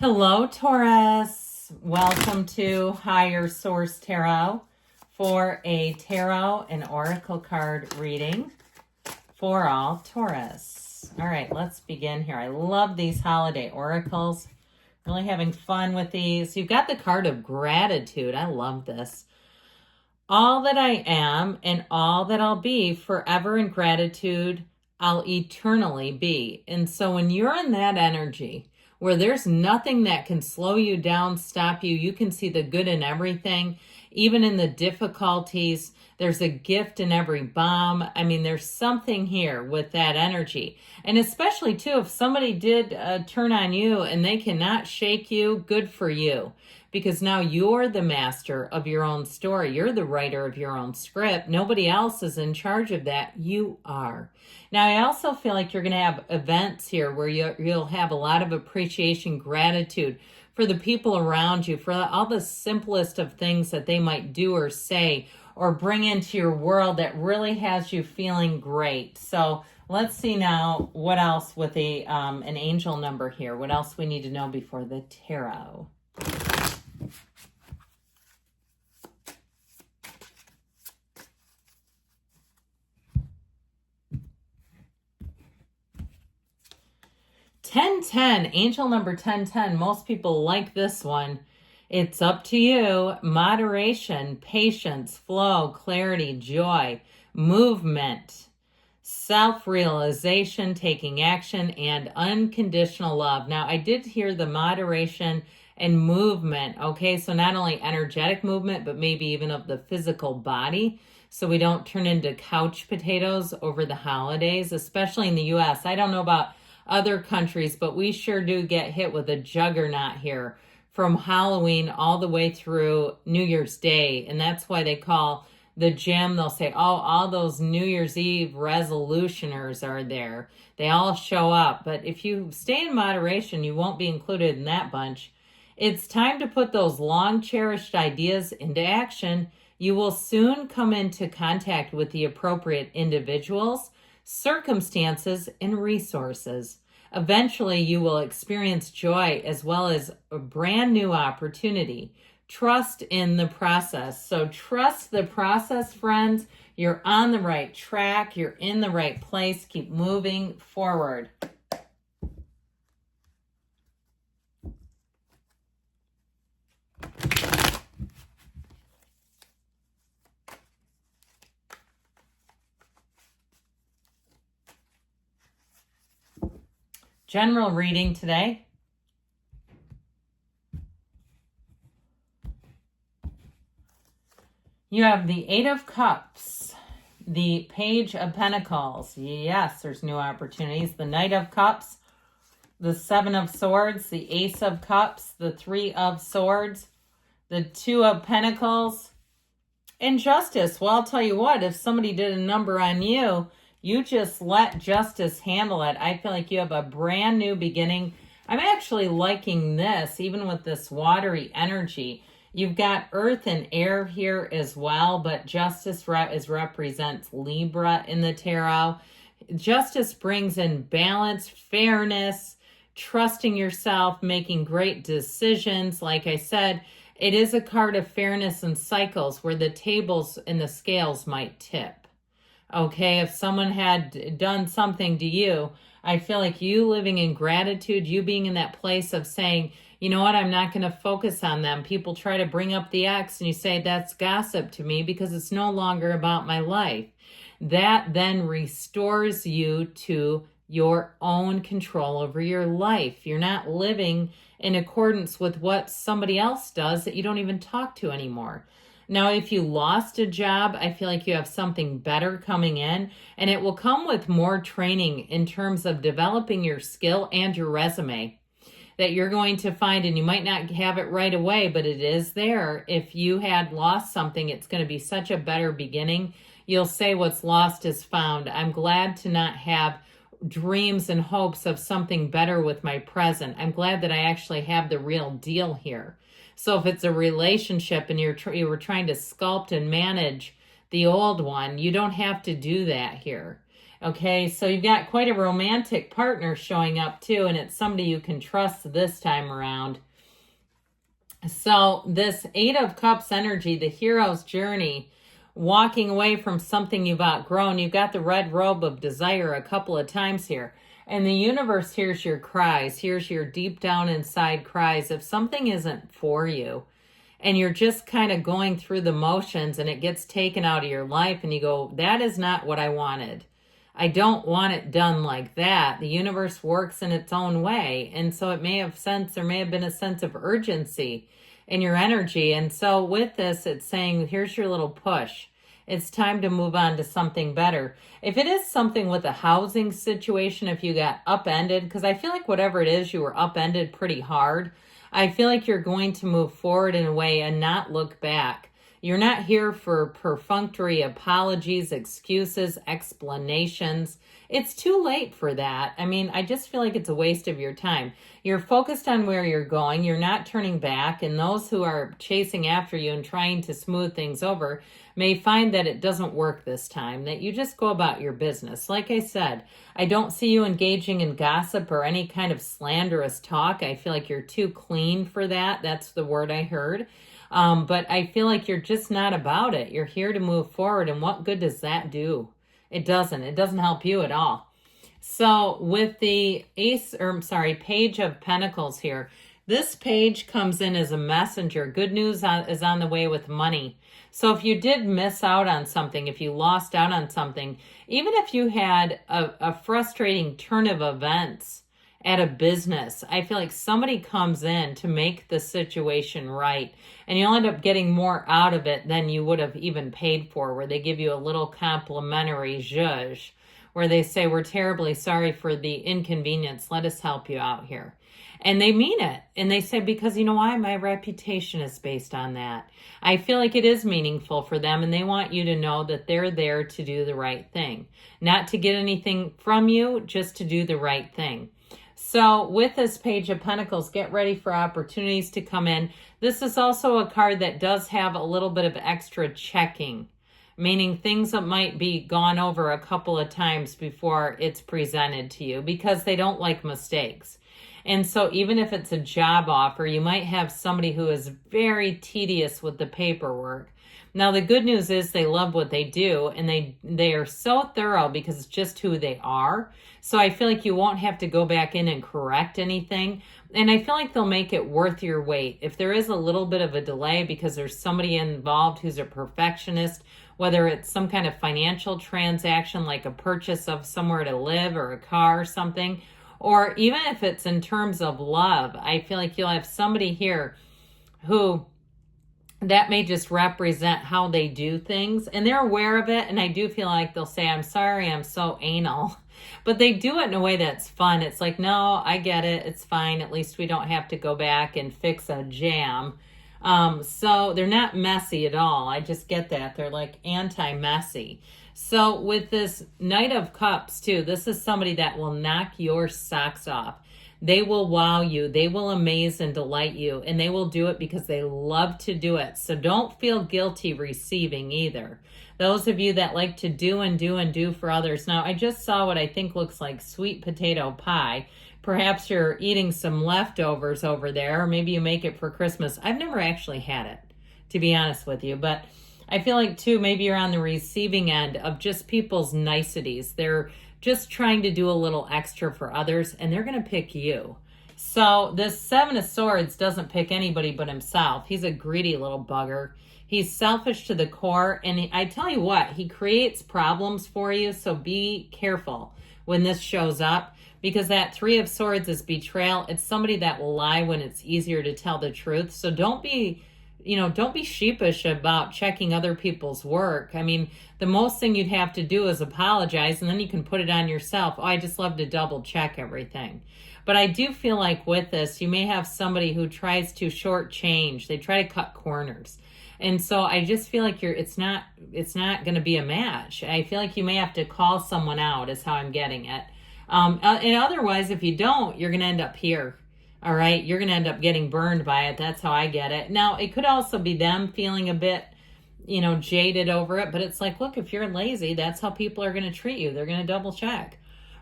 Hello, Taurus. Welcome to Higher Source Tarot for a tarot and oracle card reading for all Taurus. All right, let's begin here. I love these holiday oracles. Really having fun with these. You've got the card of gratitude. I love this. All that I am and all that I'll be, forever in gratitude, I'll eternally be. And so when you're in that energy, where there's nothing that can slow you down, stop you. You can see the good in everything, even in the difficulties. There's a gift in every bomb. I mean, there's something here with that energy. And especially, too, if somebody did turn on you and they cannot shake you, good for you. Because now you're the master of your own story. You're the writer of your own script. Nobody else is in charge of that. You are. Now, I also feel like you're going to have events here where you'll have a lot of appreciation, gratitude for the people around you, for all the simplest of things that they might do or say or bring into your world that really has you feeling great. So let's see now what else with an angel number here. What else we need to know before the tarot? Ten, angel number 1010. Most people like this one. It's up to you. Moderation, patience, flow, clarity, joy, movement, self-realization, taking action, and unconditional love. Now, I did hear the moderation and movement. Okay, so not only energetic movement, but maybe even of the physical body. So we don't turn into couch potatoes over the holidays, especially in the U.S. I don't know about other countries, but we sure do get hit with a juggernaut here from Halloween all the way through New Year's Day. And that's why they call the gym, they'll say, oh, all those New Year's Eve resolutioners are there. They all show up. But if you stay in moderation, you won't be included in that bunch. It's time to put those long cherished ideas into action. You will soon come into contact with the appropriate individuals, circumstances, and resources. Eventually, you will experience joy as well as a brand new opportunity. Trust in the process. So trust the process, friends. You're on the right track. You're in the right place. Keep moving forward. General reading today. You have the Eight of Cups, the Page of Pentacles. Yes, there's new opportunities. The Knight of Cups, the Seven of Swords, the Ace of Cups, the Three of Swords, the Two of Pentacles, and Justice. Well, I'll tell you what, if somebody did a number on you, you just let justice handle it. I feel like you have a brand new beginning. I'm actually liking this, even with this watery energy. You've got earth and air here as well, but justice represents Libra in the tarot. Justice brings in balance, fairness, trusting yourself, making great decisions. Like I said, it is a card of fairness and cycles where the tables and the scales might tip. Okay, if someone had done something to you, I feel like you living in gratitude, you being in that place of saying, you know what, I'm not going to focus on them. People try to bring up the ex and you say, that's gossip to me because it's no longer about my life. That then restores you to your own control over your life. You're not living in accordance with what somebody else does that you don't even talk to anymore. Now, if you lost a job, I feel like you have something better coming in, and it will come with more training in terms of developing your skill and your resume that you're going to find, and you might not have it right away, but it is there. If you had lost something, it's going to be such a better beginning. You'll say what's lost is found. I'm glad to not have dreams and hopes of something better with my present. I'm glad that I actually have the real deal here. So if it's a relationship and you were trying to sculpt and manage the old one, you don't have to do that here. Okay, so you've got quite a romantic partner showing up too, and it's somebody you can trust this time around. So this Eight of Cups energy, the hero's journey, walking away from something you've outgrown. You've got the red robe of desire a couple of times here. And the universe hears your cries, hears your deep down inside cries. If something isn't for you and you're just kind of going through the motions and it gets taken out of your life and you go, that is not what I wanted. I don't want it done like that. The universe works in its own way. And so it may have there may have been a sense of urgency in your energy. And so with this, it's saying, here's your little push. It's time to move on to something better. If it is something with a housing situation, if you got upended, because I feel like whatever it is, you were upended pretty hard. I feel like you're going to move forward in a way and not look back. You're not here for perfunctory apologies, excuses, explanations. It's too late for that. I mean, I just feel like it's a waste of your time. You're focused on where you're going. You're not turning back. And those who are chasing after you and trying to smooth things over may find that it doesn't work this time, that you just go about your business. Like I said, I don't see you engaging in gossip or any kind of slanderous talk. I feel like you're too clean for that. That's the word I heard. But I feel like you're just not about it. You're here to move forward. And what good does that do? It doesn't. It doesn't help you at all. So with the Page of Pentacles here, this page comes in as a messenger. Good news is on the way with money. So if you did miss out on something, if you lost out on something, even if you had a frustrating turn of events at a business, I feel like somebody comes in to make the situation right. And you'll end up getting more out of it than you would have even paid for, where they give you a little complimentary zhuzh, where they say, we're terribly sorry for the inconvenience. Let us help you out here. And they mean it. And they say, because you know why? My reputation is based on that. I feel like it is meaningful for them, and they want you to know that they're there to do the right thing. Not to get anything from you, just to do the right thing. So with this Page of Pentacles, get ready for opportunities to come in. This is also a card that does have a little bit of extra checking, meaning things that might be gone over a couple of times before it's presented to you, because they don't like mistakes. And so even if it's a job offer, you might have somebody who is very tedious with the paperwork. Now, the good news is they love what they do, and they are so thorough because it's just who they are. So I feel like you won't have to go back in and correct anything. And I feel like they'll make it worth your wait. If there is a little bit of a delay because there's somebody involved who's a perfectionist, whether it's some kind of financial transaction like a purchase of somewhere to live or a car or something, or even if it's in terms of love, I feel like you'll have somebody here who that may just represent how they do things, and they're aware of it. And I do feel like they'll say, I'm sorry, I'm so anal, but they do it in a way that's fun. It's like, no, I get it. It's fine. At least we don't have to go back and fix a jam. So they're not messy at all. I just get that. They're like anti-messy. So with this Knight of Cups too, this is somebody that will knock your socks off. They will wow you. They will amaze and delight you. And they will do it because they love to do it. So don't feel guilty receiving either. Those of you that like to do and do and do for others. Now, I just saw what I think looks like sweet potato pie. Perhaps you're eating some leftovers over there, or maybe you make it for Christmas. I've never actually had it, to be honest with you. But I feel like, too, maybe you're on the receiving end of just people's niceties. They're just trying to do a little extra for others, and they're going to pick you. So this Seven of Swords doesn't pick anybody but himself. He's a greedy little bugger. He's selfish to the core, and I tell you what, he creates problems for you, so be careful when this shows up, because that Three of Swords is betrayal. It's somebody that will lie when it's easier to tell the truth. So don't be sheepish about checking other people's work. I mean, the most thing you'd have to do is apologize, and then you can put it on yourself. Oh, I just love to double check everything. But I do feel like with this, you may have somebody who tries to shortchange. They try to cut corners. And so I just feel like it's not going to be a match. I feel like you may have to call someone out is how I'm getting it. And otherwise, if you don't, you're going to end up here. All right, you're going to end up getting burned by it. That's how I get it. Now, it could also be them feeling a bit jaded over it. But it's like, look, if you're lazy, that's how people are going to treat you. They're going to double check.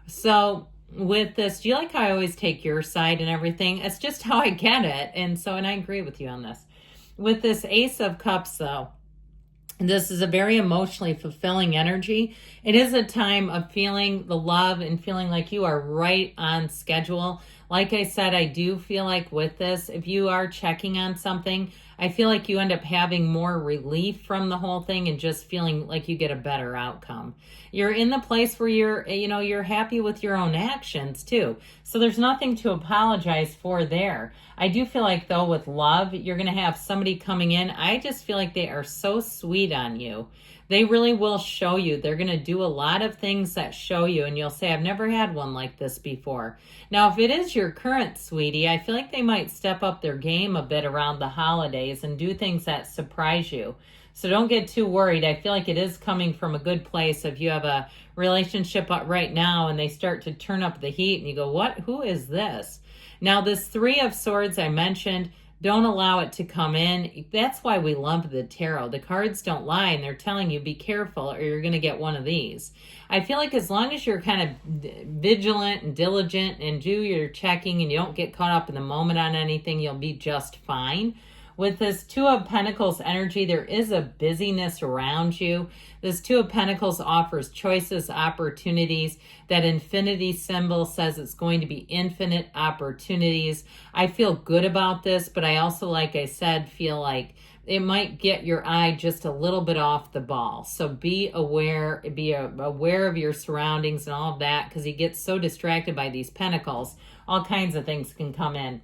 So with this, do you like how I always take your side and everything? It's just how I get it. And I agree with you on this. With this Ace of Cups, though, this is a very emotionally fulfilling energy. It is a time of feeling the love and feeling like you are right on schedule. Like I said, I do feel like with this, if you are checking on something, I feel like you end up having more relief from the whole thing and just feeling like you get a better outcome. You're in the place where you're happy with your own actions too. So there's nothing to apologize for there. I do feel like though with love, you're going to have somebody coming in. I just feel like they are so sweet on you. They really will show you. They're going to do a lot of things that show you, and you'll say, I've never had one like this before. Now, if it is your current sweetie, I feel like they might step up their game a bit around the holidays and do things that surprise you. So don't get too worried. I feel like it is coming from a good place. If you have a relationship right now and they start to turn up the heat and you go, what? Who is this? Now, this Three of Swords I mentioned, don't allow it to come in. That's why we love the tarot. The cards don't lie, and they're telling you, be careful or you're going to get one of these. I feel like as long as you're kind of vigilant and diligent and do your checking and you don't get caught up in the moment on anything, you'll be just fine. With this Two of Pentacles energy, there is a busyness around you. This Two of Pentacles offers choices, opportunities. That infinity symbol says it's going to be infinite opportunities. I feel good about this, but I also, like I said, feel like it might get your eye just a little bit off the ball. So be aware of your surroundings and all of that, because you get so distracted by these pentacles. All kinds of things can come in.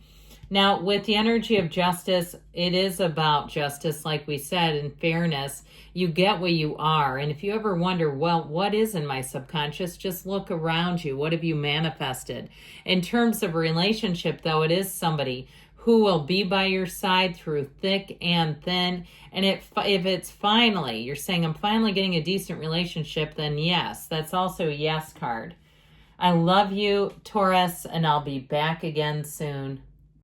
Now, with the energy of justice, it is about justice, like we said, and fairness. You get what you are. And if you ever wonder, well, what is in my subconscious? Just look around you. What have you manifested? In terms of relationship, though, it is somebody who will be by your side through thick and thin. And if it's finally, you're saying, I'm finally getting a decent relationship, then yes, that's also a yes card. I love you, Taurus, and I'll be back again soon.